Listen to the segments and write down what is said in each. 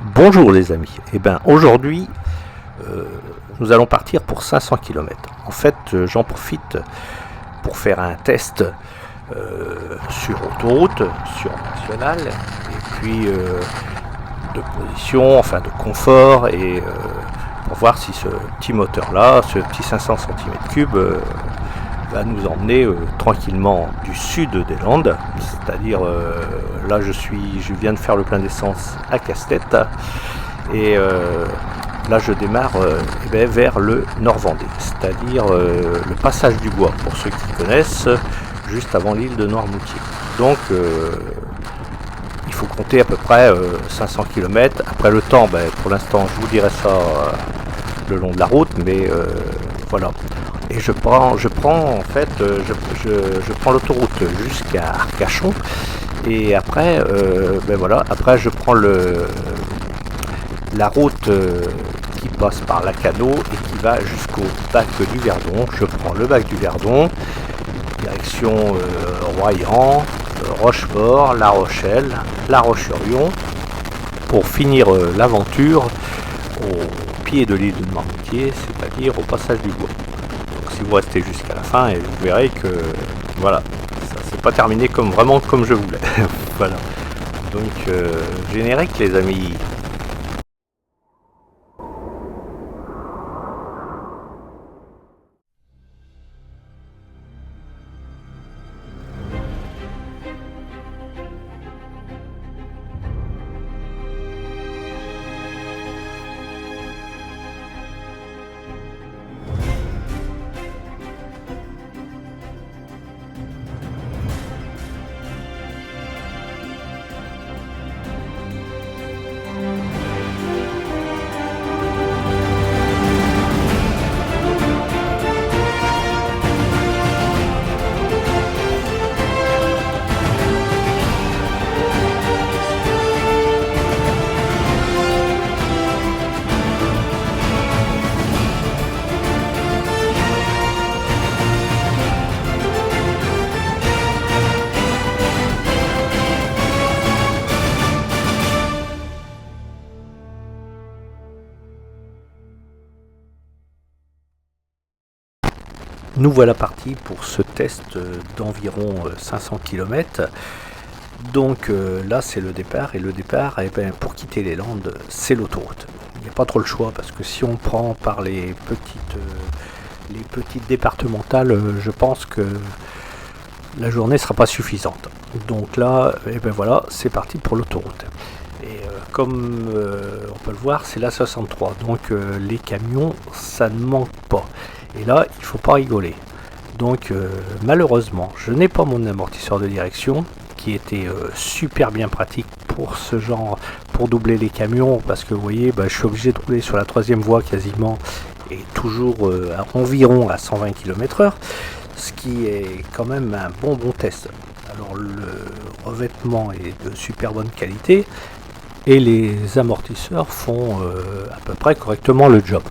Bonjour les amis, aujourd'hui nous allons partir pour 500 km. En fait j'en profite pour faire un test sur autoroute, sur nationale, et puis de position, enfin de confort, et pour voir si ce petit moteur là, ce petit 500 cm3 va nous emmener tranquillement du sud des Landes, c'est-à-dire là je viens de faire le plein d'essence à Casse-Tête, et là je démarre vers le Nord-Vendée, c'est-à-dire le passage du Bois, pour ceux qui connaissent, juste avant l'île de Noirmoutier. Donc il faut compter à peu près 500 km. Après le temps, pour l'instant je vous dirai ça le long de la route, mais voilà. Et je prends en fait, je prends l'autoroute jusqu'à Arcachon, et après, après je prends la route qui passe par Lacanau et qui va jusqu'au bac du Verdon. Je prends le bac du Verdon, direction Royan, Rochefort, La Rochelle, La Roche-sur-Yon, pour finir l'aventure au pied de l'île de Noirmoutier, c'est-à-dire au passage du Bois. Si vous restez jusqu'à la fin, et vous verrez que voilà, ça c'est pas terminé vraiment comme je voulais. Voilà. Donc générique les amis. Nous voilà partis pour ce test d'environ 500 km. Donc là c'est le départ, et le départ, pour quitter les Landes, c'est l'autoroute. Il n'y a pas trop le choix, parce que si on prend par les petites départementales, je pense que la journée ne sera pas suffisante. Donc là, voilà, c'est parti pour l'autoroute. Et comme on peut le voir, c'est la 63, donc les camions, ça ne manque pas. Et là, il ne faut pas rigoler. Donc malheureusement, je n'ai pas mon amortisseur de direction, qui était super bien pratique pour ce genre, pour doubler les camions, parce que vous voyez, je suis obligé de rouler sur la troisième voie quasiment, et toujours environ à 120 km/h, ce qui est quand même un bon test. Alors le revêtement est de super bonne qualité, et les amortisseurs font à peu près correctement le job.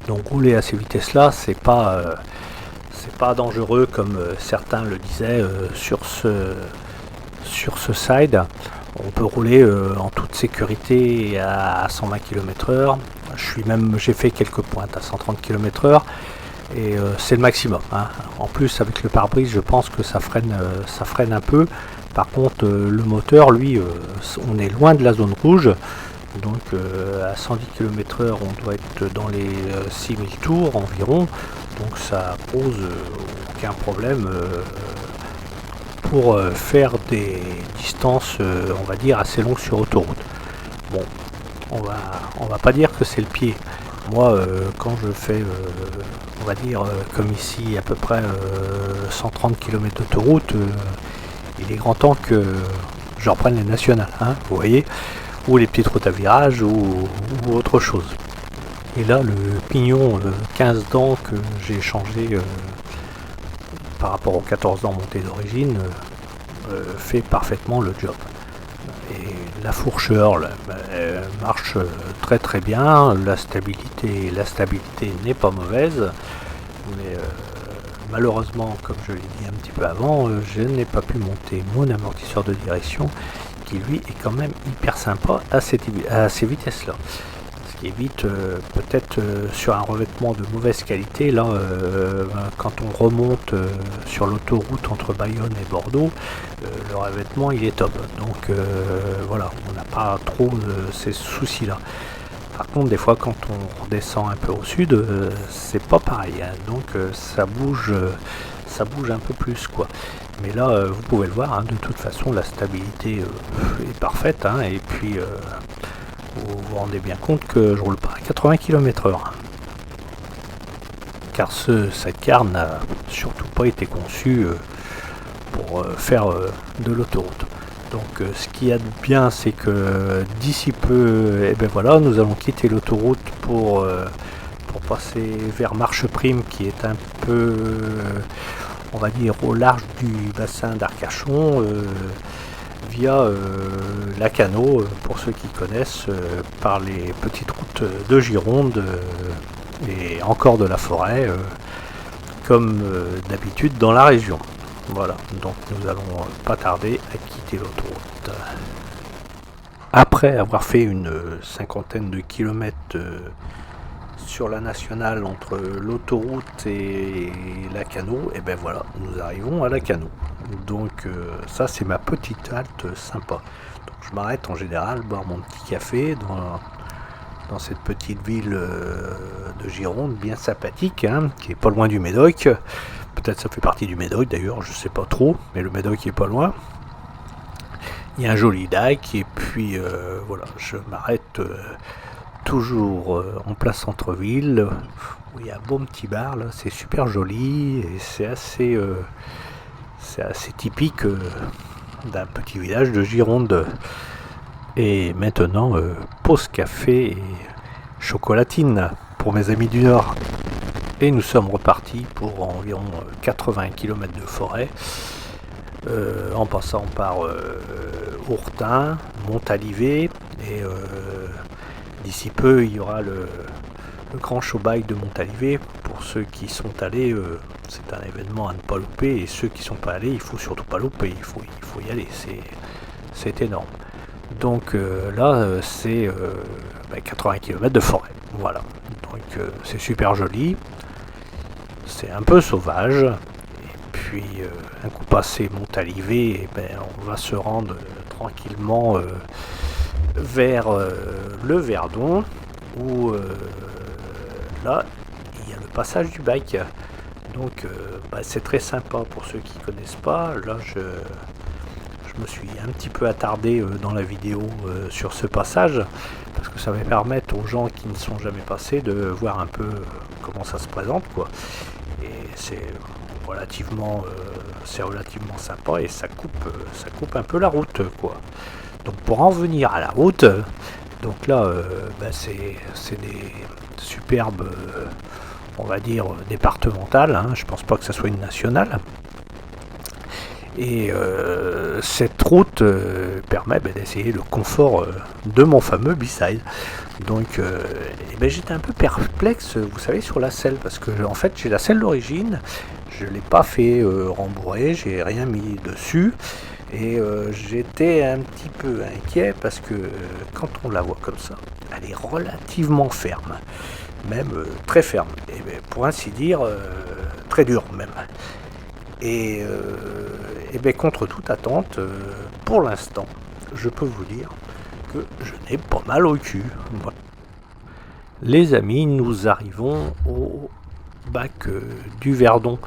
Donc rouler à ces vitesses là, c'est pas dangereux comme certains le disaient sur ce side. On peut rouler en toute sécurité à 120 km/h. J'ai fait quelques pointes à 130 km/h, et c'est le maximum, hein. En plus avec le pare-brise, je pense que ça freine un peu. Par contre le moteur, lui, on est loin de la zone rouge. Donc à 110 km/h, on doit être dans les 6000 tours environ. Donc ça pose aucun problème pour faire des distances, on va dire, assez longues sur autoroute. Bon, on va pas dire que c'est le pied. Moi, quand je fais, on va dire, comme ici, à peu près 130 km d'autoroute, il est grand temps que je reprenne les nationales, hein, vous voyez, ou les petites routes à virage, ou autre chose. Et là, le pignon 15 dents que j'ai changé par rapport aux 14 dents montées d'origine fait parfaitement le job. Et la fourcheur marche très très bien, la stabilité n'est pas mauvaise, mais malheureusement, comme je l'ai dit un petit peu avant, je n'ai pas pu monter mon amortisseur de direction qui lui est quand même hyper sympa à ces vitesses-là. Ce qui évite peut-être sur un revêtement de mauvaise qualité, là quand on remonte sur l'autoroute entre Bayonne et Bordeaux, le revêtement il est top. Donc voilà, on n'a pas trop ces soucis-là. Par contre, des fois, quand on redescend un peu au sud, c'est pas pareil, hein. Donc ça bouge un peu plus, quoi. Mais là, vous pouvez le voir, hein, de toute façon, la stabilité est parfaite, hein, et puis vous vous rendez bien compte que je roule pas à 80 km/h. Car ce sidecar n'a surtout pas été conçu pour faire de l'autoroute. Donc ce qu'il y a de bien, c'est que d'ici peu, eh ben voilà, nous allons quitter l'autoroute pour passer vers Marcheprime, qui est un peu, on va dire, au large du bassin d'Arcachon, via Lacanau, pour ceux qui connaissent, par les petites routes de Gironde et encore de la forêt, comme d'habitude dans la région. Voilà, donc nous allons pas tarder à quitter l'autoroute. Après avoir fait une cinquantaine de kilomètres sur la nationale entre l'autoroute et Lacanau, et ben voilà, nous arrivons à Lacanau. Donc ça c'est ma petite halte sympa. Donc je m'arrête en général boire mon petit café dans cette petite ville de Gironde bien sympathique, hein, qui est pas loin du Médoc. Peut-être ça fait partie du Médoc d'ailleurs, je sais pas trop, mais le Médoc est pas loin. Il y a un joli lac et puis voilà, je m'arrête toujours en plein centre-ville où il y a un bon petit bar là, c'est super joli et c'est assez typique d'un petit village de Gironde. Et maintenant, pause café et chocolatine pour mes amis du Nord. Et nous sommes repartis pour environ 80 km de forêt, en passant par Ourtin, Montalivet, et d'ici peu il y aura le grand show-bike de Montalivet. Pour ceux qui sont allés, c'est un événement à ne pas louper, et ceux qui ne sont pas allés, il faut surtout pas louper, il faut y aller, c'est énorme. Donc là c'est 80 km de forêt, voilà, donc c'est super joli, c'est un peu sauvage, et puis un coup passé Montalivet, on va se rendre tranquillement vers le Verdon, où là il y a le passage du bike. Donc c'est très sympa pour ceux qui ne connaissent pas. Là je me suis un petit peu attardé dans la vidéo sur ce passage, parce que ça va permettre aux gens qui ne sont jamais passés de voir un peu comment ça se présente, quoi. Et c'est relativement sympa, et ça coupe un peu la route, quoi. Donc pour en venir à la route, donc là c'est des superbes, on va dire, départementales, hein. Je pense pas que ça soit une nationale. Et cette route permet d'essayer le confort de mon fameux B-Side. Donc j'étais un peu perplexe, vous savez, sur la selle, parce que en fait j'ai la selle d'origine, je ne l'ai pas fait rembourrer, j'ai rien mis dessus, et j'étais un petit peu inquiet parce que quand on la voit comme ça, elle est relativement ferme, même très ferme, et pour ainsi dire très dure même. Et contre toute attente, pour l'instant, je peux vous dire que je n'ai pas mal au cul. Voilà. Les amis, nous arrivons au bac du Verdon,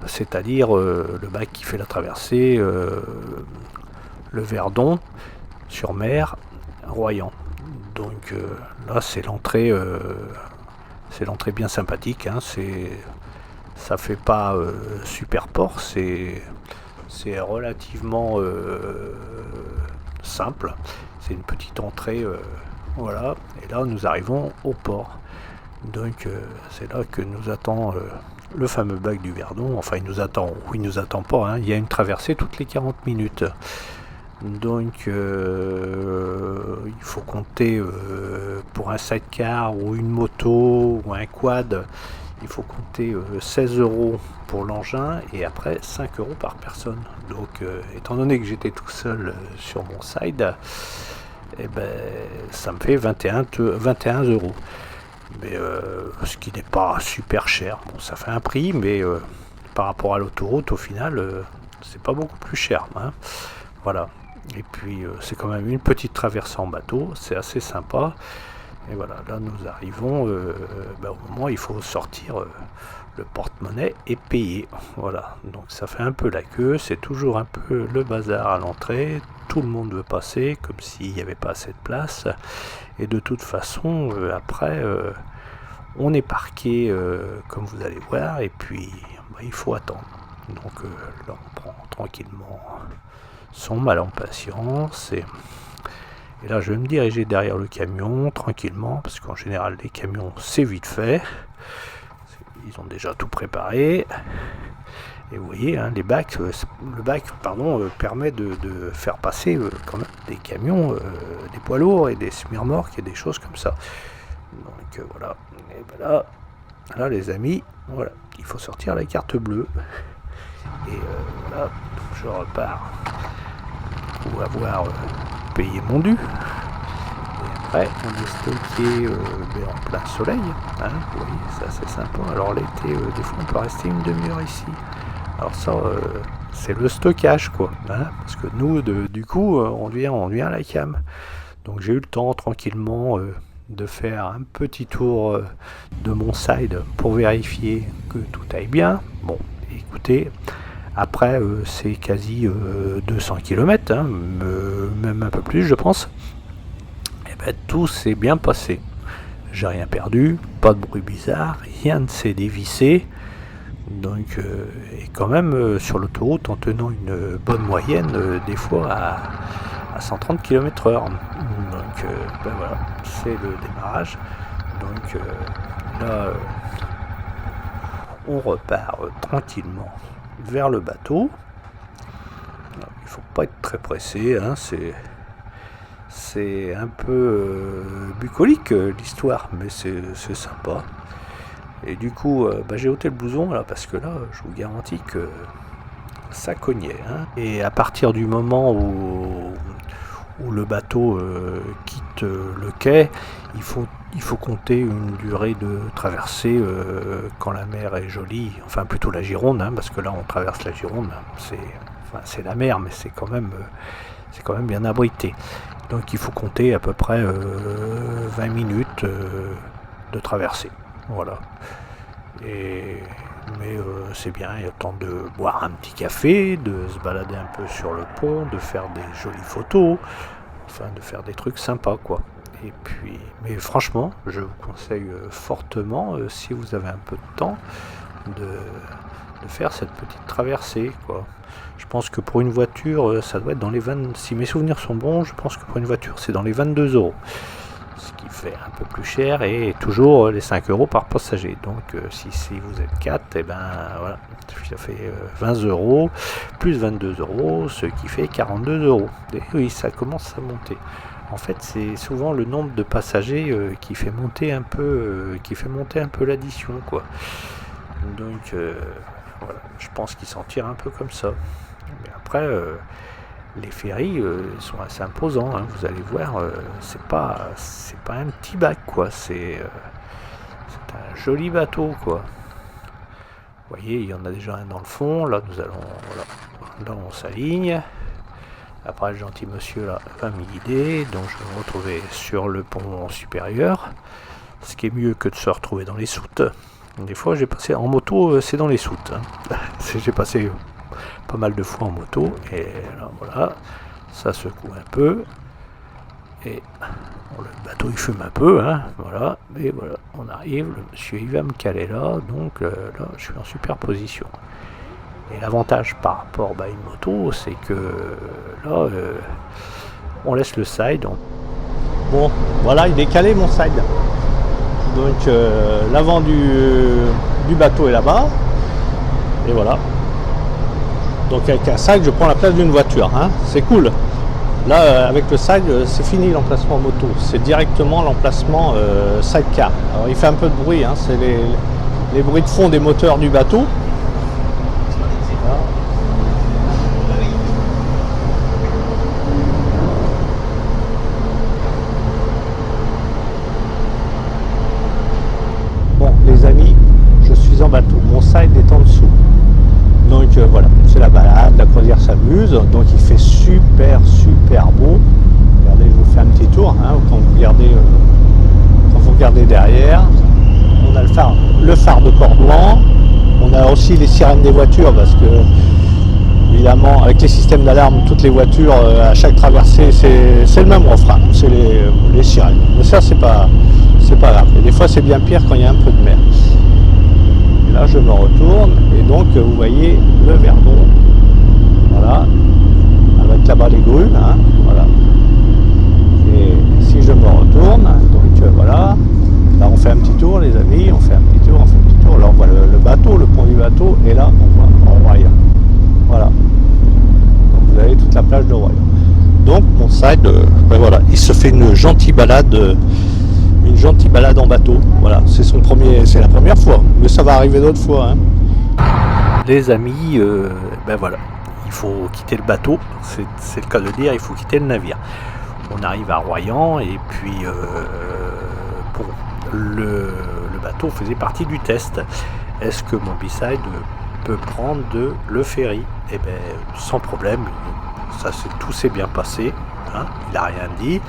c'est-à-dire le bac qui fait la traversée, le Verdon sur mer, Royan. Donc là, c'est l'entrée bien sympathique, hein, ça fait pas super port, c'est relativement simple, c'est une petite entrée, voilà, et là nous arrivons au port. Donc c'est là que nous attend le fameux bac du Verdon. Enfin il nous attend pas, hein. Il y a une traversée toutes les 40 minutes. Donc il faut compter pour un sidecar ou une moto ou un quad, il faut compter 16 euros pour l'engin et après 5 euros par personne. Donc étant donné que j'étais tout seul sur mon side, et ben, ça me fait 21 euros. Mais ce qui n'est pas super cher. Bon, ça fait un prix, mais par rapport à l'autoroute, au final, c'est pas beaucoup plus cher. Hein. Voilà. Et puis c'est quand même une petite traversée en bateau, c'est assez sympa. Et voilà, là nous arrivons au moment où il faut sortir le porte-monnaie et payer. Voilà, donc ça fait un peu la queue, c'est toujours un peu le bazar à l'entrée, tout le monde veut passer comme s'il n'y avait pas assez de place. Et de toute façon, après, on est parqué comme vous allez voir, et puis il faut attendre. Donc là on prend tranquillement son mal en patience et là je vais me diriger derrière le camion tranquillement parce qu'en général les camions c'est vite fait, ils ont déjà tout préparé et vous voyez hein, le bac permet de faire passer quand même des camions, des poids lourds et des semi-remorques et des choses comme ça. Donc voilà, et ben là les amis, voilà, il faut sortir la carte bleue et voilà, je repars pour avoir payé mon dû. Et après, on est stocké en plein soleil. Hein, vous voyez, ça c'est sympa. Alors l'été, des fois, on peut rester une demi-heure ici. Alors ça, c'est le stockage, quoi. Hein, parce que nous, du coup, on devient à la cam. Donc j'ai eu le temps, tranquillement, de faire un petit tour de mon side pour vérifier que tout aille bien. Bon, écoutez... Après, c'est quasi 200 km, hein, même un peu plus, je pense. Et ben, tout s'est bien passé. J'ai rien perdu, pas de bruit bizarre, rien ne s'est dévissé. Donc, et quand même, sur l'autoroute, en tenant une bonne moyenne, des fois à 130 km/h. Donc, voilà, c'est le démarrage. Donc, là, on repart tranquillement vers le bateau. Alors, il faut pas être très pressé, hein, c'est un peu bucolique l'histoire, mais c'est sympa. Et du coup, j'ai ôté le blouson là parce que là, je vous garantis que ça cognait. Hein. Et à partir du moment où le bateau quitte le quai, il faut compter une durée de traversée quand la mer est jolie, enfin plutôt la Gironde, hein, parce que là on traverse la Gironde, c'est la mer, mais c'est quand même bien abrité. Donc il faut compter à peu près 20 minutes de traversée. Voilà. Mais c'est bien, il y a le temps de boire un petit café, de se balader un peu sur le pont, de faire des jolies photos, enfin de faire des trucs sympas quoi. Et puis, mais franchement, je vous conseille fortement, si vous avez un peu de temps, de faire cette petite traversée quoi. Je pense que pour une voiture, ça doit être dans les 20, si mes souvenirs sont bons, je pense que pour une voiture c'est dans les 22 euros. Ce qui fait un peu plus cher et toujours les 5 euros par passager. Donc si vous êtes 4, et ben voilà, ça fait 20 euros plus 22 euros, ce qui fait 42 euros. Et oui, ça commence à monter. En fait, c'est souvent le nombre de passagers qui fait monter un peu, l'addition, quoi. Donc voilà, je pense qu'ils s'en tirent un peu comme ça. Mais après, les ferries sont assez imposants. Hein, vous allez voir, c'est pas un petit bac, quoi. C'est un joli bateau, quoi. Vous voyez, il y en a déjà un dans le fond. Là, nous allons, voilà, là on s'aligne. Après, le gentil monsieur là va me guider, donc je vais me retrouver sur le pont supérieur, ce qui est mieux que de se retrouver dans les soutes. Des fois, j'ai passé en moto, c'est dans les soutes. Hein. J'ai passé pas mal de fois en moto, et là, voilà, ça secoue un peu, et bon, le bateau il fume un peu, hein, voilà, mais voilà, on arrive, le monsieur il va me caler là, donc là, je suis en superposition. Et l'avantage par rapport à une moto, c'est que là, on laisse le side. Bon, voilà, il est calé mon side. Donc l'avant du bateau est là-bas. Et voilà. Donc avec un side, je prends la place d'une voiture. Hein. C'est cool. Là, avec le side, c'est fini l'emplacement moto. C'est directement l'emplacement sidecar. Alors il fait un peu de bruit. Hein. C'est les bruits de fond des moteurs du bateau. Voilà. Bon les amis, je suis en bateau, mon side est en dessous. Donc voilà, c'est la balade, la croisière s'amuse, donc il fait super beau. Regardez, je vous fais un petit tour, hein, quand vous regardez derrière, on a le phare de Cordouan, on a aussi les sirènes des voitures, parce que évidemment avec les systèmes d'alarme, toutes les voitures à chaque traversée, c'est le même refrain, c'est les sirènes. Mais ça c'est pas grave, et des fois c'est bien pire quand il y a un peu de mer. Et là je me retourne, et donc vous voyez le Verdon, voilà, avec là-bas les grues, hein, voilà. Et si je me retourne, donc voilà, là on fait un petit tour les amis, on fait un petit tour, là on voit le bateau, le pont du bateau, et là on voit Royan. Voilà. Donc vous avez toute la plage de Royan. Donc mon side, ben voilà, il se fait une gentille balade en bateau. Voilà, c'est la première fois, mais ça va arriver d'autres fois. Hein. Les amis, ben voilà, il faut quitter le bateau, c'est le cas de dire, il faut quitter le navire. On arrive à Royan et puis bon, le bateau faisait partie du test. Est-ce que mon B-side peut prendre le ferry? Eh bien, sans problème, tout s'est bien passé, hein, il n'a rien dit.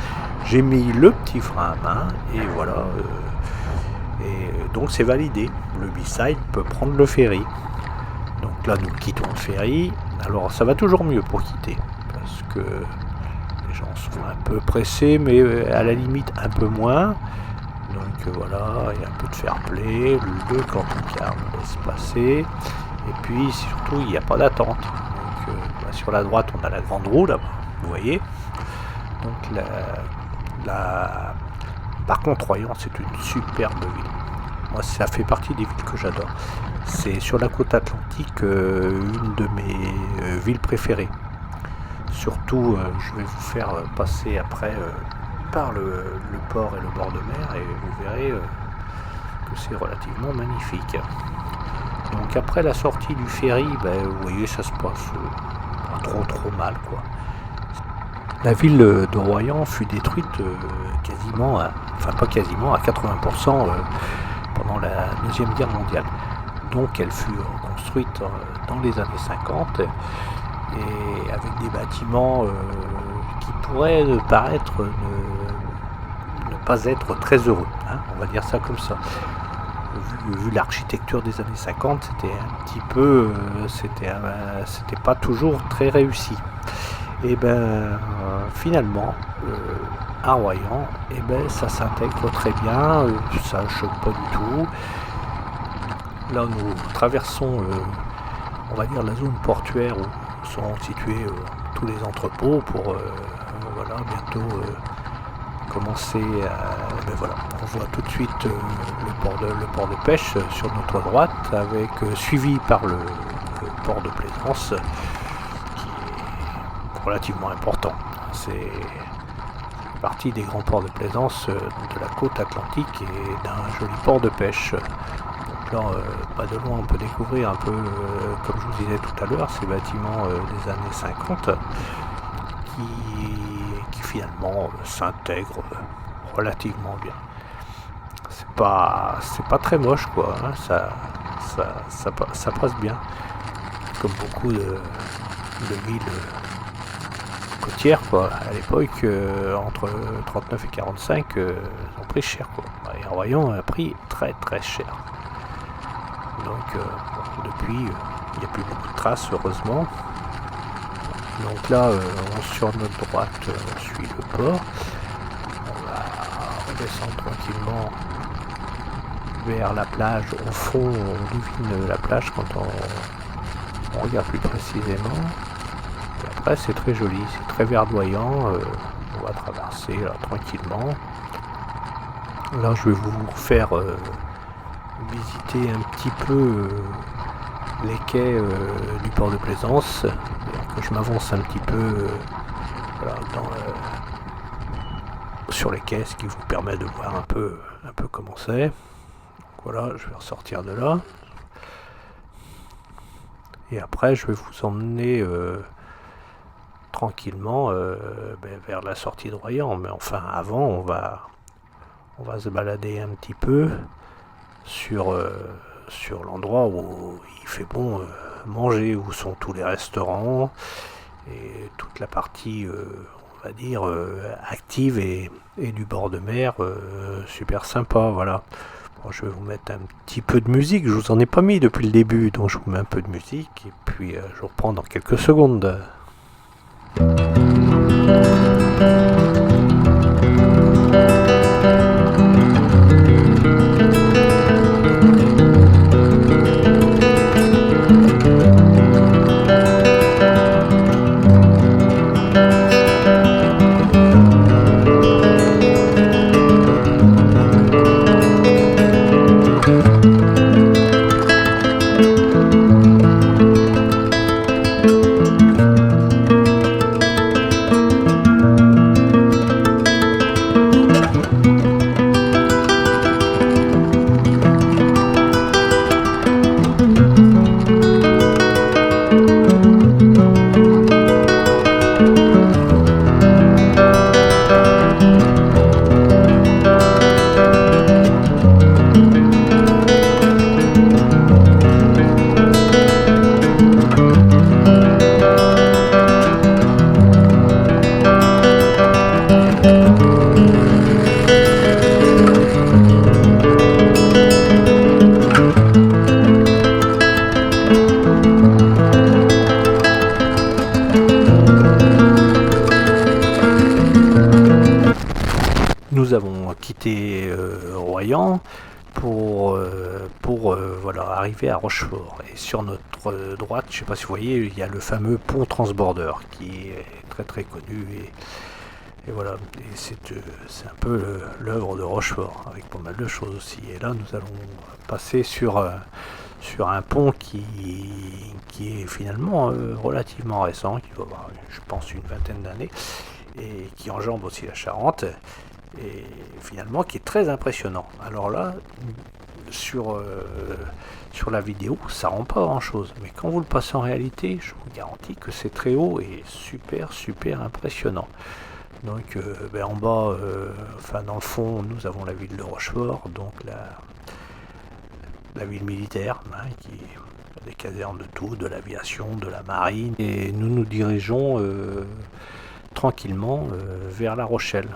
J'ai mis le petit frein à main et voilà. Et donc c'est validé. Le B-side peut prendre le ferry. Donc là, nous quittons le ferry. Alors ça va toujours mieux pour quitter parce que les gens sont un peu pressés, mais à la limite un peu moins. Donc voilà, il y a un peu de fair play, le camping-car me laisse passer, et puis surtout il n'y a pas d'attente. Donc sur la droite on a la grande roue là-bas, vous voyez. Donc par contre Royan c'est une superbe ville. Moi ça fait partie des villes que j'adore. C'est sur la côte atlantique une de mes villes préférées. Surtout je vais vous faire passer après par le port et le bord de mer et vous verrez que c'est relativement magnifique. Donc après la sortie du ferry, ben, vous voyez ça se passe pas trop mal quoi. La ville de Royan fut détruite quasiment, enfin pas quasiment, à 80% pendant la Deuxième Guerre mondiale. Donc elle fut construite dans les années 50 et avec des bâtiments qui pourraient paraître ne pas être très heureux, hein, on va dire ça comme ça. Vu l'architecture des années 50, c'était un petit peu, c'était pas toujours très réussi. Et ben finalement, à Royan, et ben ça s'intègre très bien, ça ne choque pas du tout. Là nous traversons, on va dire la zone portuaire où sont situés tous les entrepôts pour voilà bientôt commencer à, ben voilà, on voit tout de suite le port de pêche sur notre droite avec suivi par le port de plaisance qui est relativement important. C'est partie des grands ports de plaisance de la côte atlantique et d'un joli port de pêche. Donc là, pas de loin, on peut découvrir un peu, comme je vous disais tout à l'heure, ces bâtiments des années 50 qui finalement s'intègrent relativement bien. C'est pas très moche quoi, hein, ça passe bien. Comme beaucoup de villes côtières quoi. À l'époque, entre 39 et 45, ils ont pris cher quoi. Et Royan a pris très cher. Donc depuis, il n'y a plus beaucoup de traces heureusement. Donc là, sur notre droite, on suit le port. On va redescendre tranquillement vers la plage. Au fond, on devine la plage quand on regarde plus précisément. Et après, c'est très joli, c'est très verdoyant. On va traverser là, tranquillement. Là, je vais vous faire visiter un petit peu les quais du port de plaisance. Je m'avance un petit peu voilà, sur les quais, ce qui vous permet de voir un peu comment c'est. voilà, je vais ressortir de là. Et après, je vais vous emmener tranquillement vers la sortie de Royan. Mais enfin, avant, on va se balader un petit peu sur l'endroit où il fait bon manger, où sont tous les restaurants et toute la partie, on va dire, active et du bord de mer, super sympa, voilà. Bon, je vais vous mettre un petit peu de musique, je vous en ai pas mis depuis le début, donc je vous mets un peu de musique et puis je reprends dans quelques secondes. Nous avons quitté Royan pour voilà, arriver à Rochefort. Et sur notre droite, je ne sais pas si vous voyez, il y a le fameux pont transborder qui est très très connu. Et voilà, et c'est un peu l'œuvre de Rochefort, avec pas mal de choses aussi. Et là, nous allons passer sur un pont qui est finalement relativement récent, qui va avoir, je pense, une vingtaine d'années, et qui enjambe aussi la Charente. Et finalement qui est très impressionnant. Alors là, sur la vidéo, ça rend pas grand chose, mais quand vous le passez en réalité, je vous garantis que c'est très haut et super impressionnant. Donc en bas, enfin dans le fond, nous avons la ville de Rochefort, donc la ville militaire, hein, qui a des casernes de tout, de l'aviation, de la marine, et nous nous dirigeons tranquillement vers La Rochelle.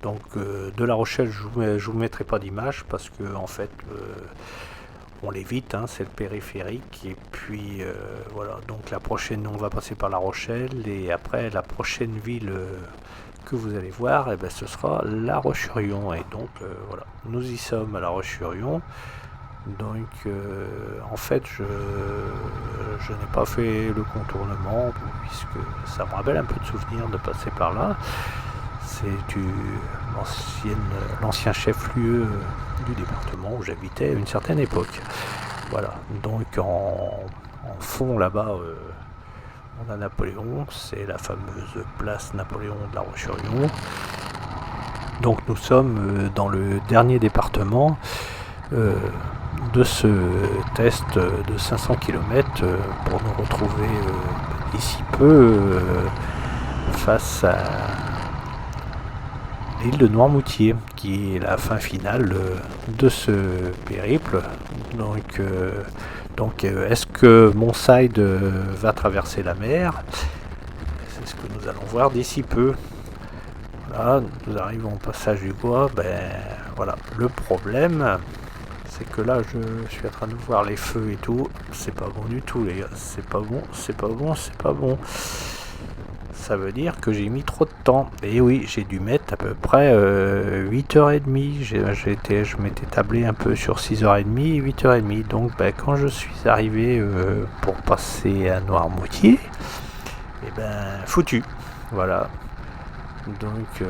Donc de La Rochelle, je vous mettrai pas d'image parce que en fait on l'évite, hein, c'est le périphérique. Et puis voilà, donc la prochaine, on va passer par La Rochelle et après la prochaine ville que vous allez voir, et ben, ce sera La Roche-sur-Yon. Et donc voilà, nous y sommes à La Roche-sur-Yon. Donc en fait je n'ai pas fait le contournement puisque ça me rappelle un peu de souvenir de passer par là. C'est l'ancien chef-lieu du département où j'habitais à une certaine époque. Voilà, donc en fond là-bas, on a Napoléon, c'est la fameuse place Napoléon de La Roche-sur-Yon. Donc nous sommes dans le dernier département de ce test de 500 km pour nous retrouver d'ici peu face à l'île de Noirmoutier, qui est la fin finale de ce périple. Donc est-ce que Montside va traverser la mer? C'est ce que nous allons voir d'ici peu. Là, nous arrivons au passage du bois. Ben voilà, le problème, c'est que là, je suis en train de voir les feux et tout. C'est pas bon du tout, les gars. C'est pas bon. Ça veut dire que j'ai mis trop de temps. Et oui, j'ai dû mettre à peu près 8h30. Je m'étais tablé un peu sur 6h30 et 8h30. Donc quand je suis arrivé pour passer à Noirmoutier, et ben foutu. Voilà. Donc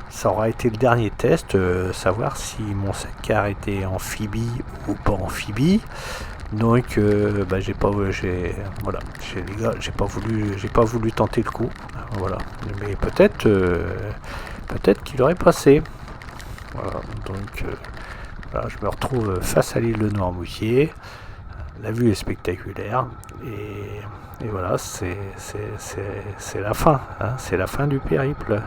ça aura été le dernier test, savoir si mon sac-car était amphibie ou pas amphibie. Donc j'ai pas voulu tenter le coup. Voilà. Mais peut-être qu'il aurait passé. Voilà, donc voilà, je me retrouve face à l'île de Noirmoutier. La vue est spectaculaire et voilà, c'est la fin, hein, c'est la fin du périple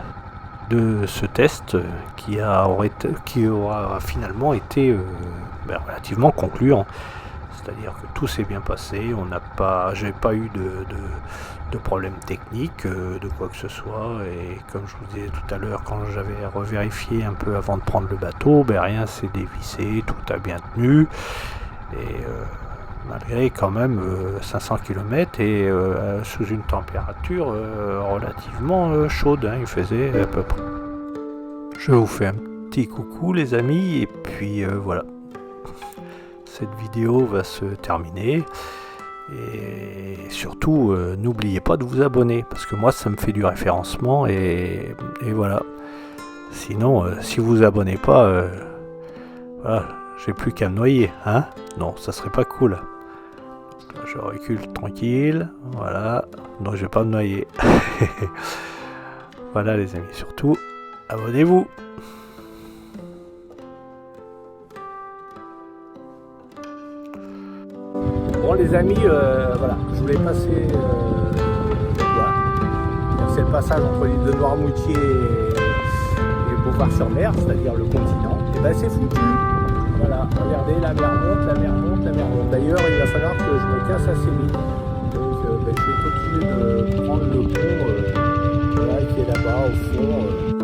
de ce test qui aura finalement été relativement concluant. C'est-à-dire que tout s'est bien passé, j'ai pas eu de problème technique, de quoi que ce soit, et comme je vous disais tout à l'heure, quand j'avais revérifié un peu avant de prendre le bateau, rien s'est dévissé, tout a bien tenu, et malgré quand même 500 km et sous une température relativement chaude, hein, il faisait à peu près. Je vous fais un petit coucou les amis, et puis voilà. Cette vidéo va se terminer et surtout n'oubliez pas de vous abonner parce que moi ça me fait du référencement et voilà. Sinon si vous vous abonnez pas, voilà, j'ai plus qu'à me noyer, hein. Non, ça serait pas cool. Je recule tranquille, voilà, donc je vais pas me noyer. Voilà les amis, surtout abonnez-vous. Bon les amis, voilà, je voulais passer c'est le passage entre l'île de Noirmoutier et Beauvoir-sur-Mer, c'est-à-dire le continent, et c'est foutu. Voilà, regardez, la mer monte, la mer monte, la mer monte. D'ailleurs, il va falloir que je me casse assez vite. Donc je vais être obligé de prendre le pont voilà, qui est là-bas au fond.